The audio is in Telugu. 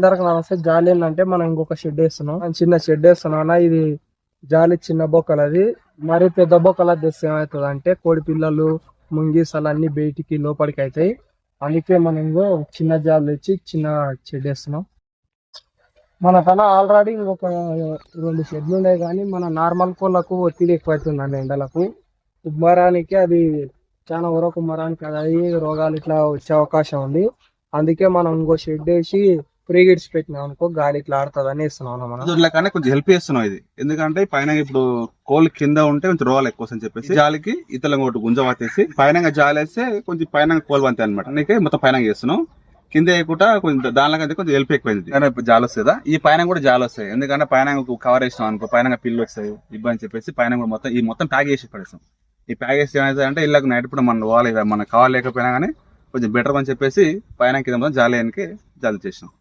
అందరికి నమస్తే. జాలి ఏంటంటే మనం ఇంకొక షెడ్ వేస్తున్నాం, చిన్న షెడ్ వేస్తున్నాం అన్న. ఇది జాలి చిన్న బొక్కలది, మరి పెద్ద బొక్కలది తెస్తే ఏమవుతుంది అంటే కోడి పిల్లలు ముంగీసాలు అన్ని బయటికి లోపలికి అవుతాయి. అందుకే మనం ఇంకో చిన్న జాలి తెచ్చి చిన్న షెడ్ వేస్తున్నాం. మనకన్నా ఆల్రెడీ ఇంకొక 2 షెడ్లు ఉన్నాయి, కానీ మన నార్మల్ కోళ్ళకు ఒత్తిడి ఎక్కువ అవుతుందండి ఎండలకు. ఉమ్మరానికి అది చాలా వరకు ఉమ్మరానికి అది రోగాలు ఇట్లా వచ్చే అవకాశం ఉంది. అందుకే మనం ఇంకో షెడ్ వేసి ఫ్రీ గిడ్స్ పెట్టినాం అనుకో, గాలి ఇట్లా ఆడుతుంది అని వేస్తున్నాం మనం. కానీ కొంచెం హెల్ప్ చేస్తున్నాం ఇది, ఎందుకంటే పైన ఇప్పుడు కోళ్ళు కింద ఉంటే కొంచెం రోగాలు ఎక్కువ అని చెప్పేసి జాలికి ఇతల ఒకటి గుంజ వాతేసి పైన జాలి వేస్తే కొంచెం పైన కోళ్ళు వంతాయి అనమాట. అందుకే మొత్తం పైన చేస్తున్నాం, కింద వేయకుండా కొంచెం దానిలో కొంచెం హెల్ప్ ఎక్కువైంది. జాలి వస్తుందా, ఈ పైన కూడా జాలి వస్తాయి. ఎందుకంటే పైన కవర్ వేసినాం అనుకో, పైన పిల్లు వస్తాయి ఇబ్బంది చెప్పేసి పైన కూడా మొత్తం ప్యాక్ చేసి పడేస్తాం. ఈ ప్యాక్ చేసి ఏమైతే అంటే ఇళ్ళకి నైట్ ఇప్పుడు మనం పోవాలి, మనకు కావాలి లేకపోయినా కానీ కొంచెం బెటర్ అని చెప్పేసి పైన కింద జాలి జాలి చేసినాం.